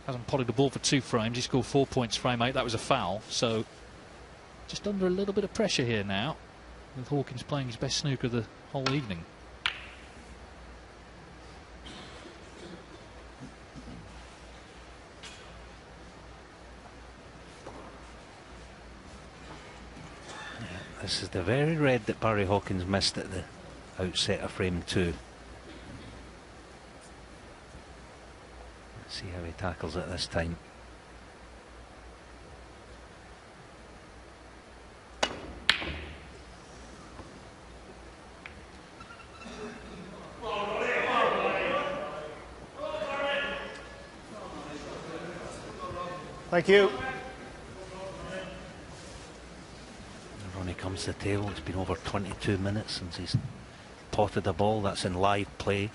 Hasn't potted the ball for 2 frames. He scored 4 points frame 8. That was a foul. So just under a little bit of pressure here now, with Hawkins playing his best snooker the whole evening. This is the very red that Barry Hawkins missed at the outset of frame 2. Let's see how he tackles it this time. Thank you. Ronnie comes to the table. It's been over 22 minutes since he's potted a ball. That's in live play.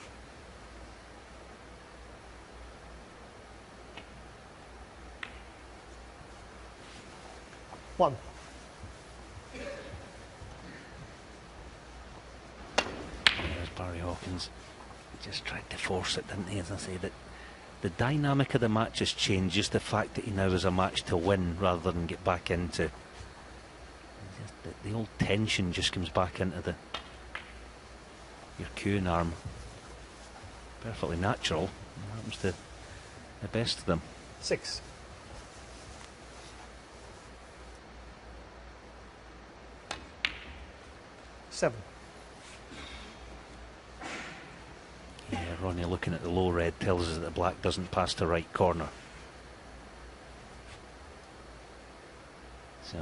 One. There's Barry Hawkins. He just tried to force it, didn't he? As I say, that the dynamic of the match has changed. Just the fact that he now has a match to win rather than get back into. The old tension just comes back into your cueing arm. Perfectly natural. It happens to the best of them. 6. Seven. Yeah, Ronnie looking at the low red tells us that the black doesn't pass the right corner. So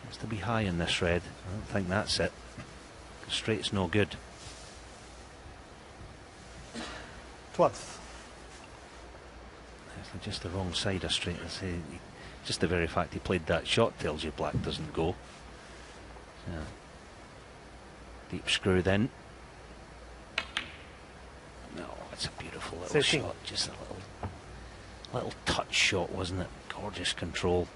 has to be high in this red. I don't think that's it. Straight's no good. 12th. Just the wrong side of straight. Just the very fact he played that shot tells you black doesn't go. So, deep screw then. No, it's a beautiful little 13. shot. Just a little touch shot, wasn't it? Gorgeous control.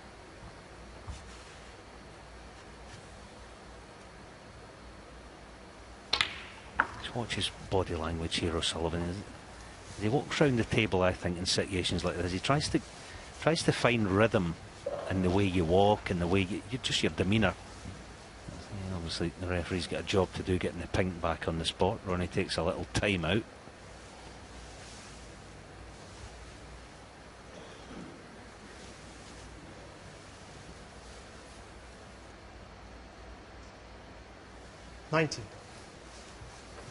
Just watch his body language here, O'Sullivan. As he walks round the table, I think, in situations like this, he tries to find rhythm in the way you walk and the way you just your demeanour. Obviously, the referee's got a job to do getting the pink back on the spot. Ronnie takes a little time out.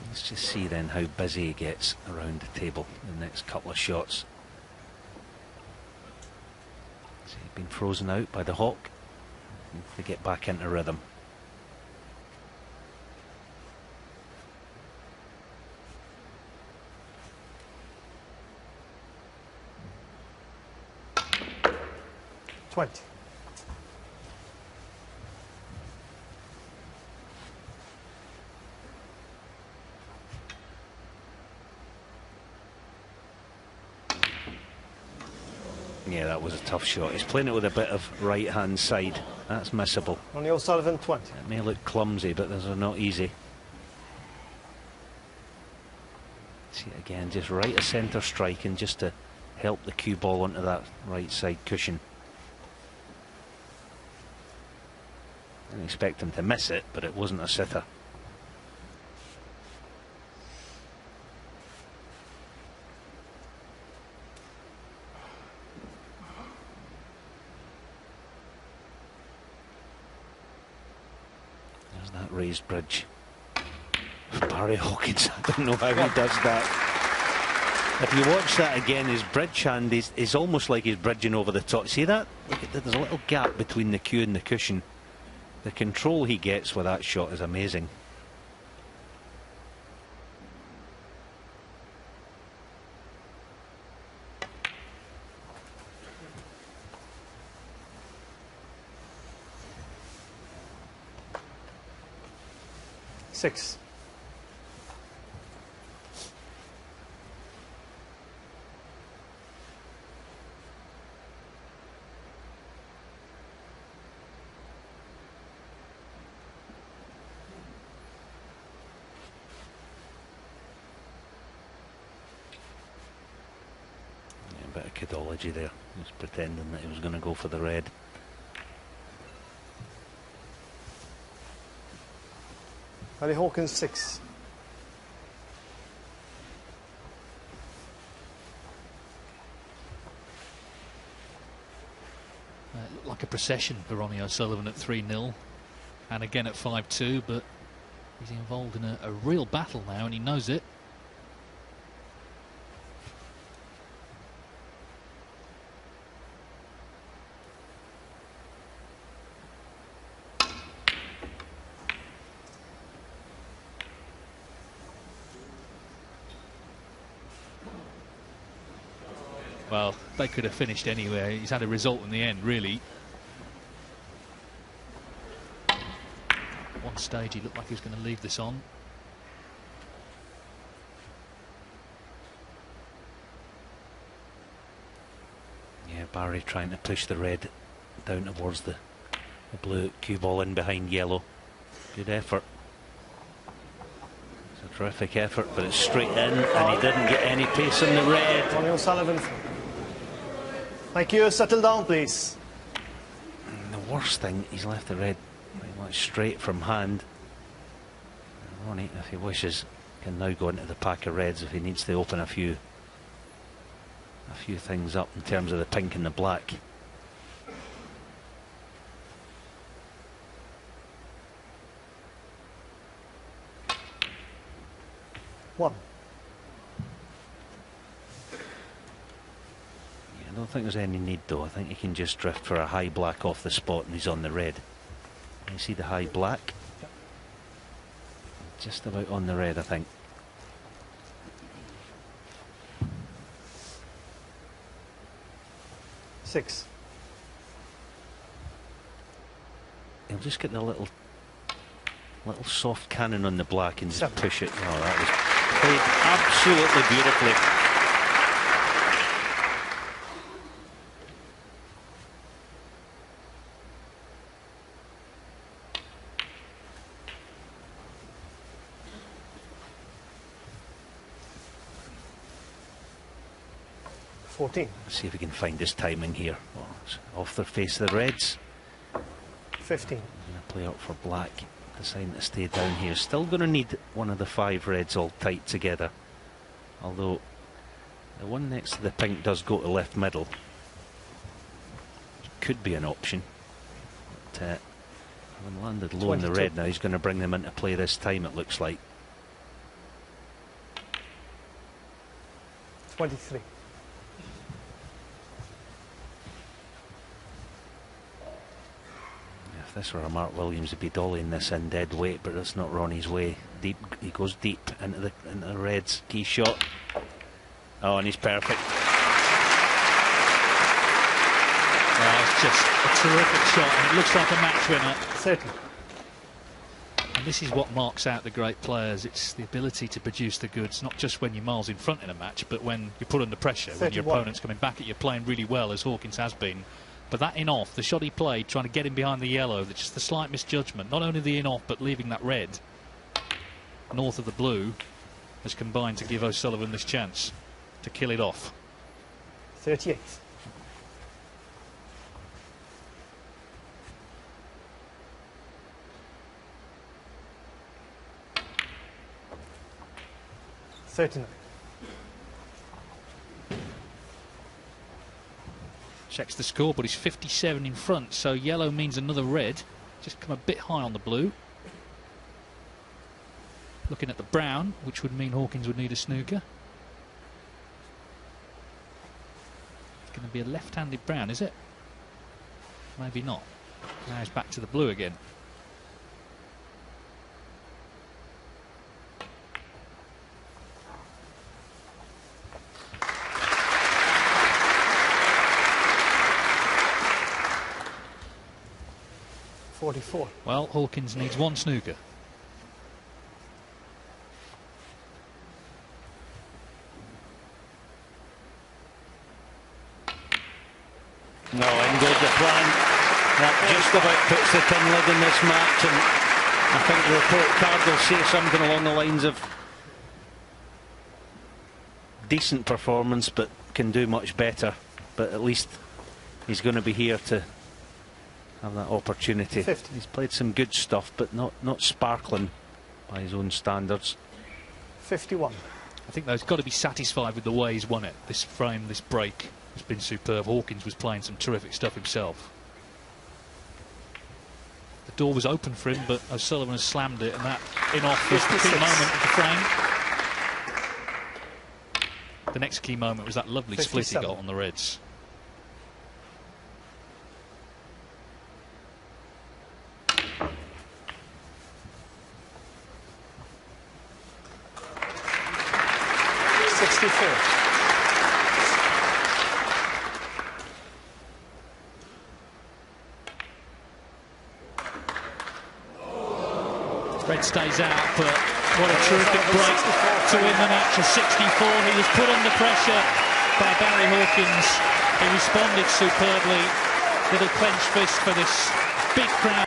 Let's just see then how busy he gets around the table in the next couple of shots. So he's been frozen out by the Hawk. To get back into rhythm. Yeah, that was a tough shot. He's playing it with a bit of right hand side. That's missable. Ronnie O'Sullivan, 20. It may look clumsy, but those are not easy. See it again, just right of centre striking, just to help the cue ball onto that right side cushion. Didn't expect him to miss it, but it wasn't a sitter. There's that raised bridge. Barry Hawkins, I don't know how he does that. If you watch that again, his bridge hand is almost like he's bridging over the top. See that? Look at that, there's a little gap between the cue and the cushion. The control he gets with that shot is amazing. Six. bit of kidology there. He was pretending that he was going to go for the red. Paddy Hawkins 6. It looked like a procession for Ronnie O'Sullivan at 3-0 and again at 5-2, but he's involved in a real battle now and he knows it. Well, they could have finished anywhere. He's had a result in the end, really. At one stage he looked like he was going to leave this on. Yeah, Barry trying to push the red down towards the blue cue ball in behind yellow. Good effort. It's a terrific effort, but it's straight in, and he didn't get any pace in the red. Ronnie O'Sullivan. Thank you. Settle down, please. And the worst thing, he's left the red pretty much straight from hand. And Ronnie, if he wishes, can now go into the pack of reds if he needs to open a few things up in terms of the pink and the black. One. I don't think there's any need though. I think he can just drift for a high black off the spot and he's on the red. You see the high black? Yep. Just about on the red, I think. Six. He'll just get the little soft cannon on the black and just 7. push it. Oh, that was played absolutely beautifully. Let's see if we can find his timing here. Oh, it's off the face of the reds. 15. I'm going to play up for black, deciding to stay down here. Still going to need one of the 5 reds all tight together. Although the one next to the pink does go to left middle. Could be an option. But having landed low in the red now, he's going to bring them into play this time, it looks like. 23. This were a Mark Williams would be dollying this in dead weight, but that's not Ronnie's way. Deep, he goes deep into the reds. Key shot. Oh, and he's perfect. It's just a terrific shot, and it looks like a match winner. 30. And this is what marks out the great players. It's the ability to produce the goods, not just when you're miles in front in a match, but when you're put under pressure, 31. when your opponent's coming back at you, playing really well, as Hawkins has been. But that in-off, the shot he played, trying to get him behind the yellow, just the slight misjudgment, not only the in-off, but leaving that red north of the blue, has combined to give O'Sullivan this chance to kill it off. 38. $39. Checks the score, but he's 57 in front, so yellow means another red. Just come a bit high on the blue. Looking at the brown, which would mean Hawkins would need a snooker. It's going to be a left-handed brown, is it? Maybe not. Now he's back to the blue again. $44. Well, Hawkins needs one snooker. No, in goes the plan. That just about puts the tin lid in this match, and I think the report card will say something along the lines of decent performance, but can do much better, but at least he's going to be here to have that opportunity. 50. He's played some good stuff, but not sparkling by his own standards. 51. I think though he's got to be satisfied with the way he's won it. This frame, this break has been superb. Hawkins was playing some terrific stuff himself. The door was open for him, but O'Sullivan has slammed it, and that in-off was the key moment of the frame. The next key moment was that lovely 57. split he got on the Reds. Red stays out, but what a terrific break to win the match. A 64. He was put under pressure by Barry Hawkins. He responded superbly. Little clenched fist for this big crowd.